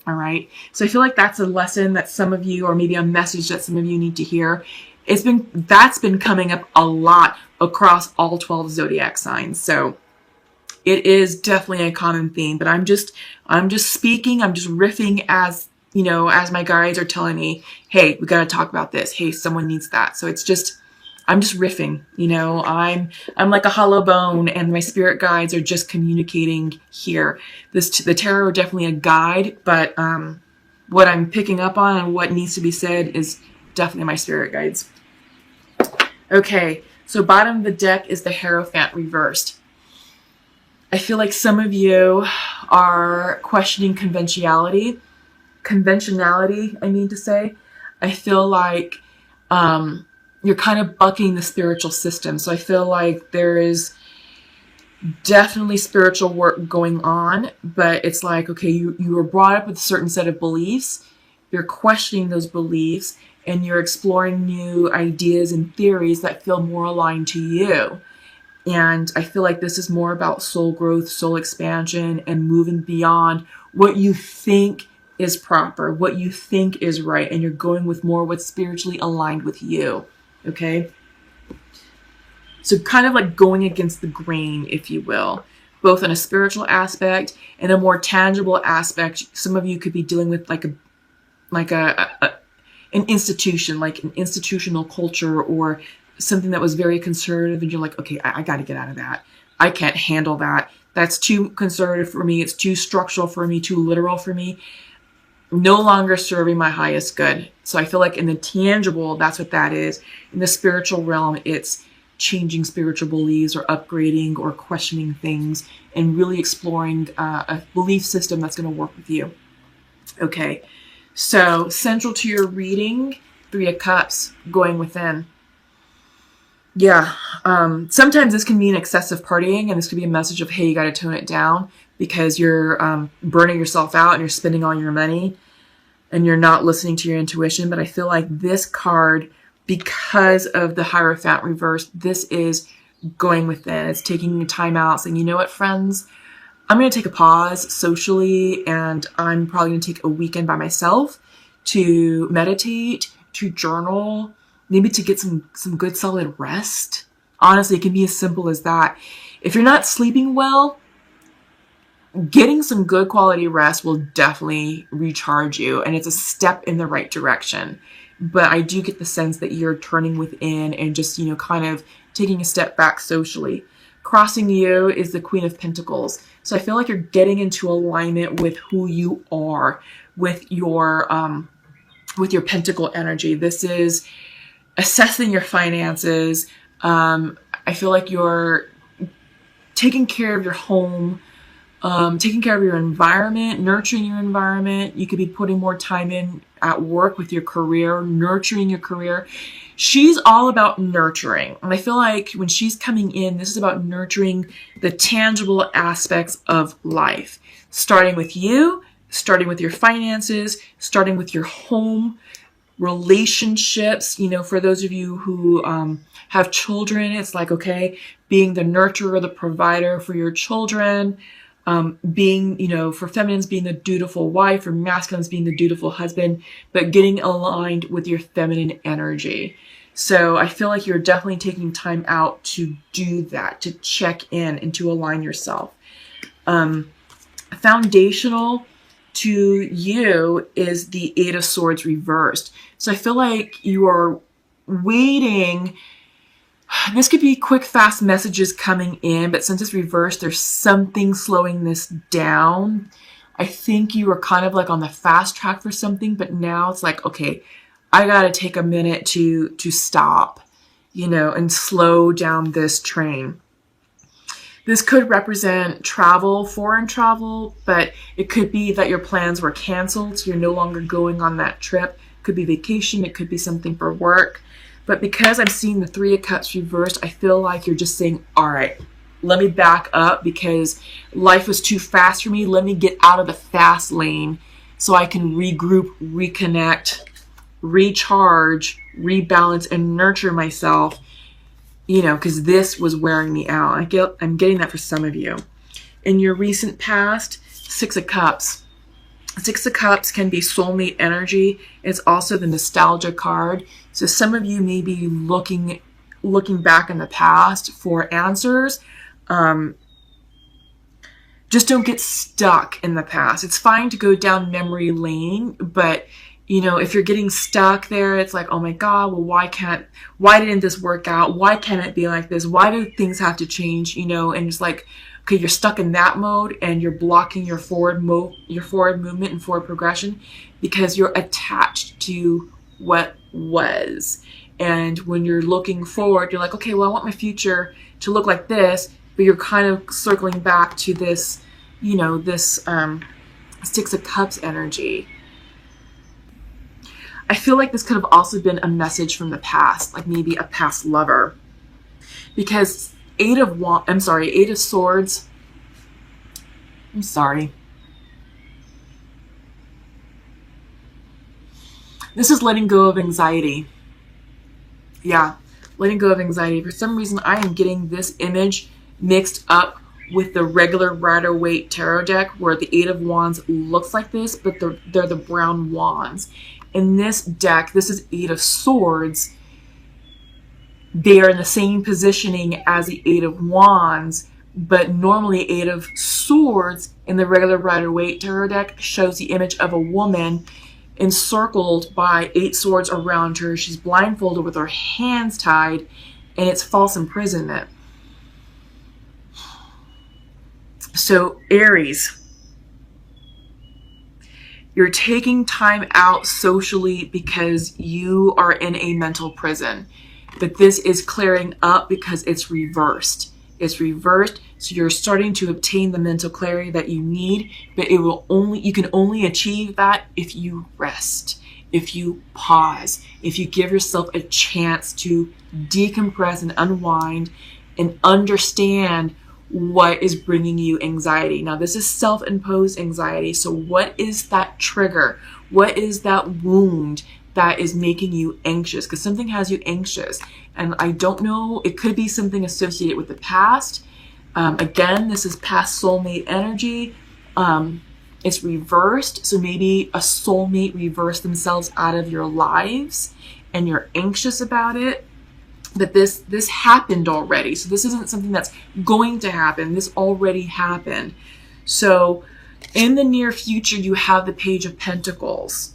All right. So I feel like that's a lesson that some of you, or maybe a message that some of you need to hear. That's been coming up a lot across all 12 zodiac signs. So it is definitely a common theme, but I'm just speaking, I'm just riffing as, as my guides are telling me, hey, we got to talk about this. Hey, someone needs that. So I'm just riffing, I'm like a hollow bone, and my spirit guides are just communicating here. The tarot are definitely a guide, but what I'm picking up on and what needs to be said is definitely my spirit guides. Okay, so bottom of the deck is the Hierophant reversed. I feel like some of you are questioning conventionality, I mean to say. I feel like you're kind of bucking the spiritual system. So I feel like there is definitely spiritual work going on, but it's like, okay, you were brought up with a certain set of beliefs. You're questioning those beliefs, and you're exploring new ideas and theories that feel more aligned to you. And I feel like this is more about soul growth, soul expansion, and moving beyond what you think is proper, what you think is right, and you're going with more what's spiritually aligned with you. Okay? So kind of like going against the grain, if you will, both in a spiritual aspect and a more tangible aspect. Some of you could be dealing with an institution, like an institutional culture, or something that was very conservative, and you're like, okay, I got to get out of that. I can't handle that. That's too conservative for me. It's too structural for me, too literal for me. No longer serving my highest good. So I feel like in the tangible, that's what that is. In the spiritual realm, it's changing spiritual beliefs, or upgrading, or questioning things, and really exploring a belief system that's going to work with you. Okay, so central to your reading, 3 of Cups, going within. Yeah, sometimes this can mean excessive partying, and this could be a message of, hey, you got to tone it down because you're burning yourself out and you're spending all your money and you're not listening to your intuition. But I feel like this card, because of the Hierophant reverse, this is going within. It's taking time out, saying, you know what, friends, I'm going to take a pause socially, and I'm probably going to take a weekend by myself to meditate, to journal, maybe to get some good solid rest. Honestly, it can be as simple as that. If you're not sleeping well, getting some good quality rest will definitely recharge you, and it's a step in the right direction. But I do get the sense that you're turning within and just, kind of taking a step back socially. Crossing you is the Queen of Pentacles. So I feel like you're getting into alignment with who you are, with your pentacle energy. This is assessing your finances. I feel like you're taking care of your home, taking care of your environment, nurturing your environment. You could be putting more time in at work with your career, nurturing your career. She's all about nurturing. And I feel like when she's coming in, this is about nurturing the tangible aspects of life, starting with you, starting with your finances, starting with your home, relationships. For those of you who have children, it's like, okay, being the nurturer, the provider for your children, being, for feminines, being the dutiful wife, or masculines being the dutiful husband, but getting aligned with your feminine energy. So I feel like you're definitely taking time out to do that, to check in and to align yourself. Foundational to you is the 8 of Swords reversed. So I feel like you are waiting. This could be quick, fast messages coming in, but since it's reversed, there's something slowing this down. I think you were kind of like on the fast track for something, but now it's like, okay, I got to take a minute to stop, and slow down this train. This could represent travel, foreign travel, but it could be that your plans were canceled, so you're no longer going on that trip. It could be vacation, it could be something for work. But because I'm seeing the 3 of Cups reversed, I feel like you're just saying, all right, let me back up because life was too fast for me. Let me get out of the fast lane so I can regroup, reconnect, recharge, rebalance, and nurture myself, because this was wearing me out. I'm getting that for some of you. In your recent past, 6 of Cups. Six of Cups can be soulmate energy. It's also the nostalgia card. So some of you may be looking back in the past for answers. Just don't get stuck in the past. It's fine to go down memory lane, but if you're getting stuck there, it's like, oh my God, well, why didn't this work out? Why can't it be like this? Why do things have to change? And it's like, okay, you're stuck in that mode and you're blocking your forward movement and forward progression because you're attached to what was. And when you're looking forward, you're like, okay, well, I want my future to look like this, but you're kind of circling back to this, this Six of Cups energy. I feel like this could have also been a message from the past, like maybe a past lover. Because Eight of Swords. I'm sorry. This is letting go of anxiety. Yeah, letting go of anxiety. For some reason, I am getting this image mixed up with the regular Rider-Waite tarot deck where the Eight of Wands looks like this, but they're the brown wands. In this deck, this is Eight of Swords. They are in the same positioning as the Eight of Wands, but normally Eight of Swords in the regular Rider-Waite tarot deck shows the image of a woman encircled by 8 swords around her. She's blindfolded with her hands tied, and it's false imprisonment. So Aries, you're taking time out socially because you are in a mental prison. But this is clearing up because it's reversed. It's reversed, so you're starting to obtain the mental clarity that you need, but you can only achieve that if you rest, if you pause, if you give yourself a chance to decompress and unwind and understand what is bringing you anxiety. Now, this is self-imposed anxiety. So what is that trigger? What is that wound that is making you anxious? Because something has you anxious. And I don't know, it could be something associated with the past. Again, this is past soulmate energy. It's reversed. So maybe a soulmate reversed themselves out of your lives and you're anxious about it. But this happened already. So this isn't something that's going to happen. This already happened. So in the near future, you have the Page of Pentacles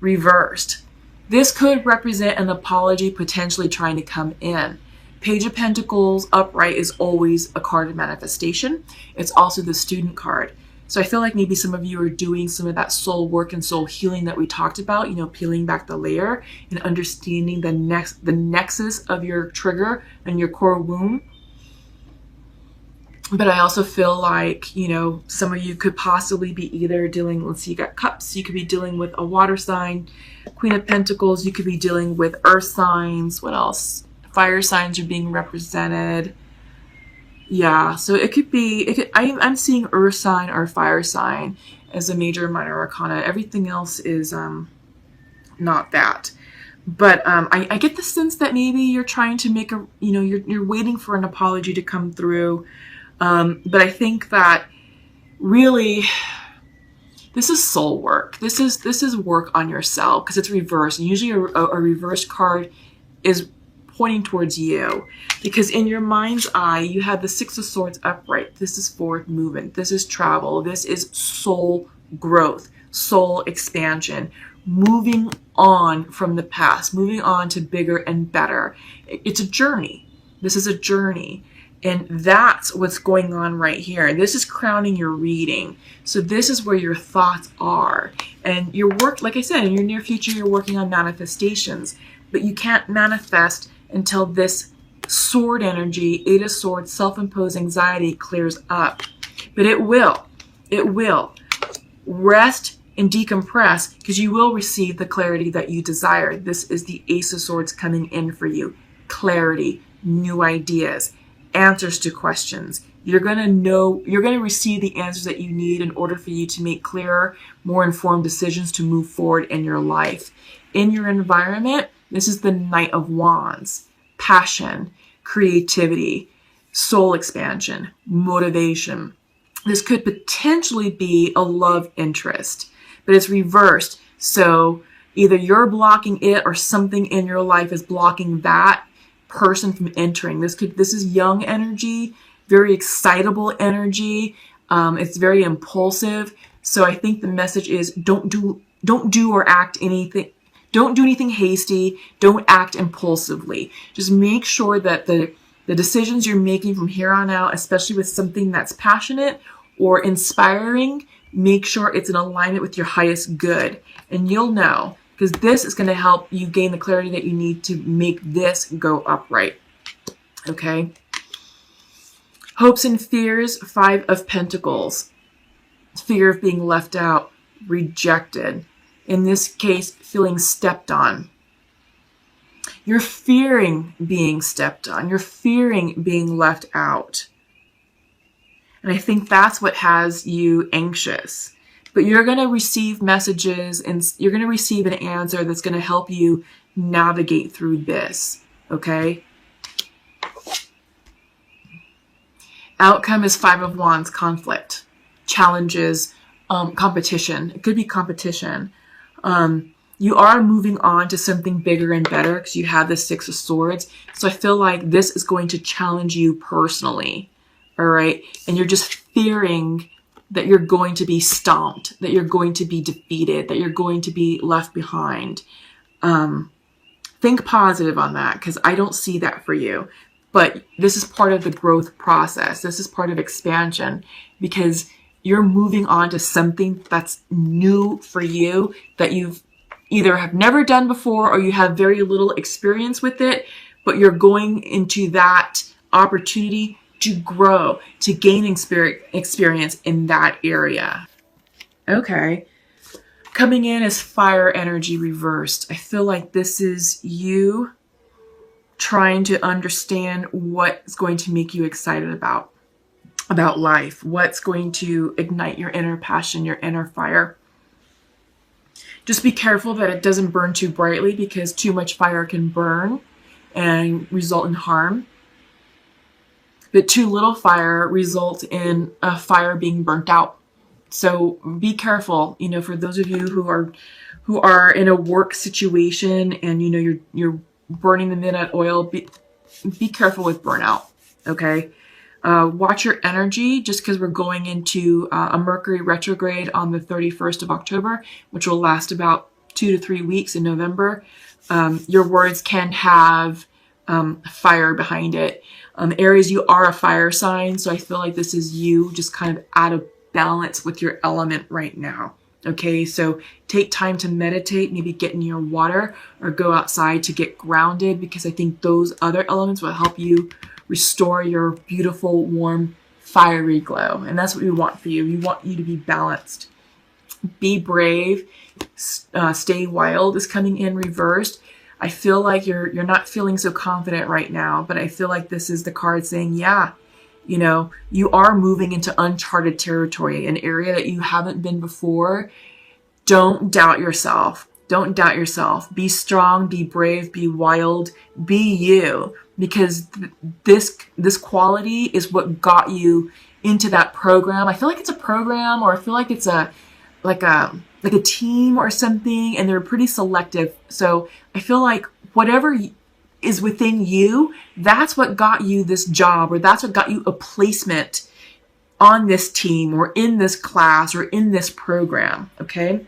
reversed. This could represent an apology potentially trying to come in. Page of Pentacles upright is always a card of manifestation. It's also the Student card. So I feel like maybe some of you are doing some of that soul work and soul healing that we talked about, peeling back the layer and understanding the nexus of your trigger and your core wound. But I also feel like, some of you could possibly be either dealing, let's see, you got Cups, you could be dealing with a water sign, Queen of Pentacles, you could be dealing with earth signs. What else? Fire signs are being represented. Yeah, so I'm seeing earth sign or fire sign as a major and minor arcana. Everything else is not that. But I get the sense that maybe you're trying to make you're waiting for an apology to come through. But I think that really this is soul work. This is work on yourself because it's reversed. And usually a reversed card is pointing towards you, because in your mind's eye you have the Six of Swords upright. This is forward movement, this is travel, this is soul growth, soul expansion, moving on from the past, moving on to bigger and better. It's a journey. This is a journey, and that's what's going on right here. This is crowning your reading. So this is where your thoughts are, and your work, like I said, in your near future you're working on manifestations, but you can't manifest until this sword energy, Eight of Swords, self-imposed anxiety clears up. But it will. Rest and decompress, because you will receive the clarity that you desire. This is the Ace of Swords coming in for you. Clarity, new ideas, answers to questions. You're going to receive the answers that you need in order for you to make clearer, more informed decisions to move forward in your life. In your environment, this is the Knight of Wands. Passion, creativity, soul expansion, motivation. This could potentially be a love interest. but it's reversed. So either you're blocking it or something in your life is blocking that person from entering. This is young energy, very excitable energy. It's very impulsive. So I think the message is don't do or act anything. Don't do anything hasty. Don't act impulsively. Just make sure that the decisions you're making from here on out, especially with something that's passionate or inspiring, make sure it's in alignment with your highest good. And you'll know, because this is going to help you gain the clarity that you need to make this go upright. Okay? Hopes and fears, 5 of Pentacles. Fear of being left out, rejected. In this case, feeling stepped on. You're fearing being stepped on. You're fearing being left out. And I think that's what has you anxious. But you're going to receive messages and you're going to receive an answer that's going to help you navigate through this. Okay? Outcome is 5 of Wands, conflict, challenges, competition. It could be competition. You are moving on to something bigger and better because you have the 6 of Swords. So I feel like this is going to challenge you personally. All right. And you're just fearing that you're going to be stomped, that you're going to be defeated, that you're going to be left behind. Think positive on that because I don't see that for you. But this is part of the growth process. This is part of expansion because you're moving on to something that's new for you that you've either have never done before or you have very little experience with it, but you're going into that opportunity to grow, to gain experience in that area. Okay. Coming in as fire energy reversed. I feel like this is you trying to understand what's going to make you excited about life, what's going to ignite your inner passion, your inner fire. Just be careful that it doesn't burn too brightly because too much fire can burn and result in harm. But too little fire results in a fire being burnt out. So be careful, for those of you who are in a work situation and you're burning the midnight oil, be careful with burnout. Okay. Watch your energy just because we're going into a Mercury retrograde on the 31st of October, which will last about 2 to 3 weeks in November. Your words can have fire behind it. Aries, you are a fire sign, so I feel like this is you just kind of out of balance with your element right now. Okay, so take time to meditate, maybe get in your water or go outside to get grounded because I think those other elements will help you restore your beautiful, warm, fiery glow. And that's what we want for you. We want you to be balanced. Be brave. Stay wild is coming in reversed. I feel like you're not feeling so confident right now, but I feel like this is the card saying, yeah, you are moving into uncharted territory, an area that you haven't been before. Don't doubt yourself. Don't doubt yourself. Be strong, be brave, be wild, be you. Because this quality is what got you into that program. I feel like it's a program, or I feel like it's like a team or something, and they're pretty selective. So I feel like whatever is within you, that's what got you this job, or that's what got you a placement on this team or in this class or in this program. Okay.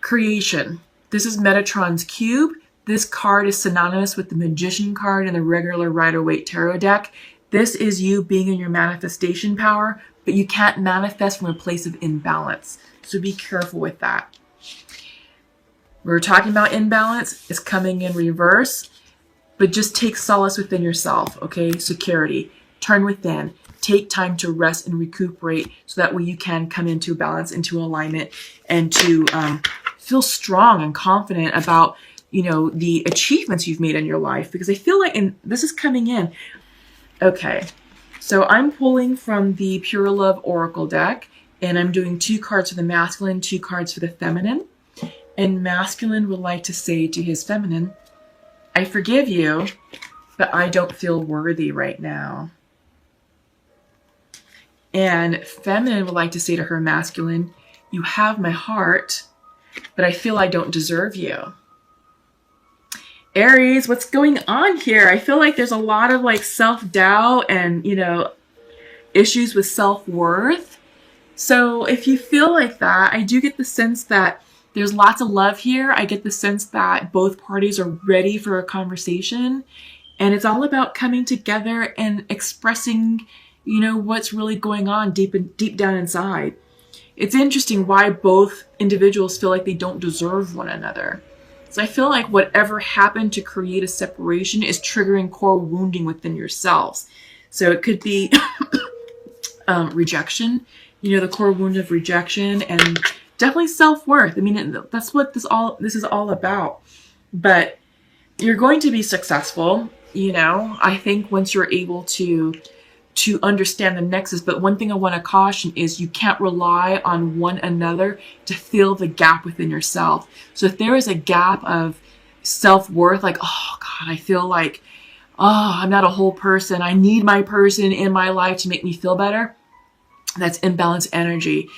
Creation. This is Metatron's cube. This card is synonymous with the Magician card in the regular Rider-Waite Tarot deck. This is you being in your manifestation power, but you can't manifest from a place of imbalance. So be careful with that. We're talking about imbalance. It's coming in reverse, but just take solace within yourself, okay? Security. Turn within. Take time to rest and recuperate so that way you can come into balance, into alignment, and to feel strong and confident about the achievements you've made in your life, because I feel like, and this is coming in. Okay, so I'm pulling from the Pure Love Oracle deck, and I'm doing 2 cards for the masculine, 2 cards for the feminine. And masculine would like to say to his feminine, I forgive you, but I don't feel worthy right now. And feminine would like to say to her masculine, You have my heart, but I feel I don't deserve you. Aries, what's going on here? I feel like there's a lot of like self-doubt and, you know, issues with self-worth. So if you feel like that, I do get the sense that there's lots of love here. I get the sense that both parties are ready for a conversation, and it's all about coming together and expressing, you know, what's really going on deep down inside. It's interesting why both individuals feel like they don't deserve one another. So I feel like whatever happened to create a separation is triggering core wounding within yourselves. So it could be rejection, you know, the core wound of rejection, and definitely self-worth. I mean, that's what this is all about. But you're going to be successful, you know. I think once you're able to understand the nexus. But one thing I want to caution is you can't rely on one another to fill the gap within yourself. So if there is a gap of self-worth, like, oh God, I feel like, oh, I'm not a whole person, I need my person in my life to make me feel better, that's imbalanced energy.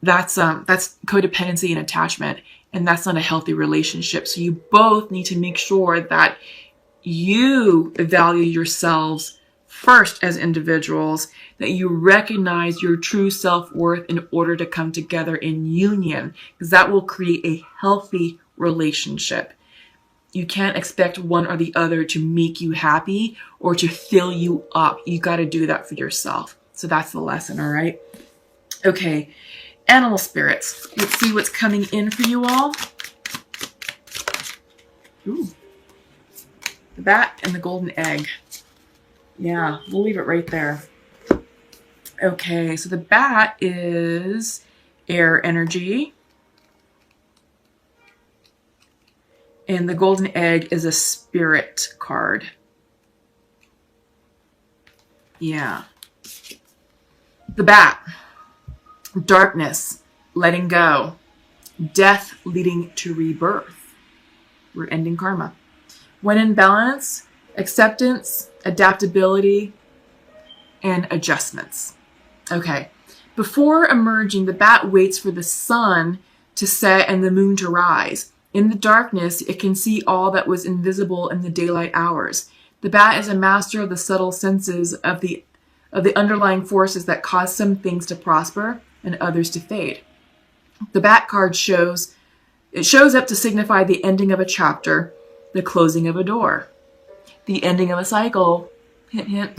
That's codependency and attachment, and that's not a healthy relationship. So you both need to make sure that you value yourselves first as individuals, that you recognize your true self-worth in order to come together in union, because that will create a healthy relationship. You can't expect one or the other to make you happy or to fill you up. You got to do that for yourself. So that's the lesson, all right? Okay, animal spirits. Let's see what's coming in for you all. Ooh, the bat and the golden egg. Yeah, we'll leave it right there. Okay, so the bat is air energy. And the golden egg is a spirit card. Yeah. The bat. Darkness, letting go. Death leading to rebirth. We're ending karma. When in balance, acceptance, adaptability, and adjustments. Okay. Before emerging, the bat waits for the sun to set and the moon to rise. In the darkness, it can see all that was invisible in the daylight hours. The bat is a master of the subtle senses of the underlying forces that cause some things to prosper and others to fade. The bat card shows up to signify the ending of a chapter, the closing of a door, the ending of a cycle. Hint, hint.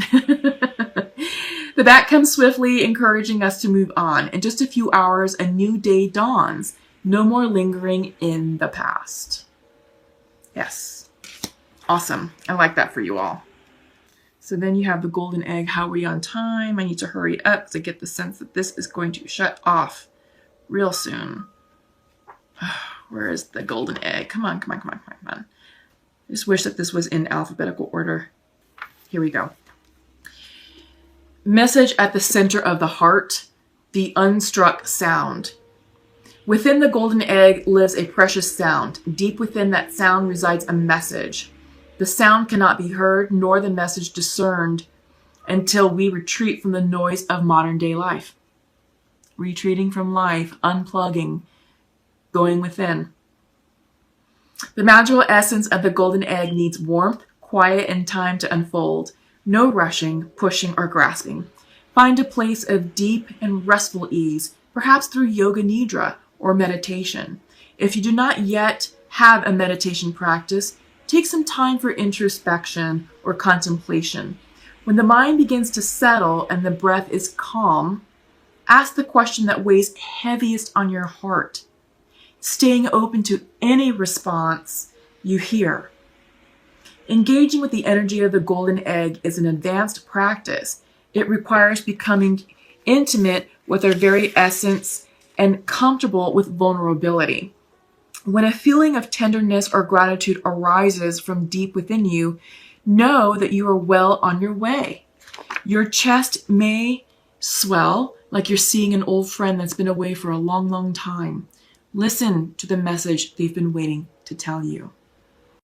The bat comes swiftly, encouraging us to move on. In just a few hours, a new day dawns. No more lingering in the past. Yes. Awesome. I like that for you all. So then you have the golden egg. How are we on time? I need to hurry up to get the sense that this is going to shut off real soon. Where is the golden egg? Come on, come on, come on, come on, come on. I just wish that this was in alphabetical order. Here we go. Message at the center of the heart, the unstruck sound. Within the golden egg lives a precious sound. Deep within that sound resides a message. The sound cannot be heard, nor the message discerned, until we retreat from the noise of modern day life. Retreating from life, unplugging, going within. The magical essence of the golden egg needs warmth, quiet, and time to unfold. No rushing, pushing, or grasping. Find a place of deep and restful ease, perhaps through yoga nidra or meditation. If you do not yet have a meditation practice, take some time for introspection or contemplation. When the mind begins to settle and the breath is calm, ask the question that weighs heaviest on your heart, staying open to any response you hear. Engaging with the energy of the golden egg is an advanced practice. It requires becoming intimate with our very essence and comfortable with vulnerability. When a feeling of tenderness or gratitude arises from deep within you, know that you are well on your way. Your chest may swell like you're seeing an old friend that's been away for a long, long time. Listen to the message they've been waiting to tell you.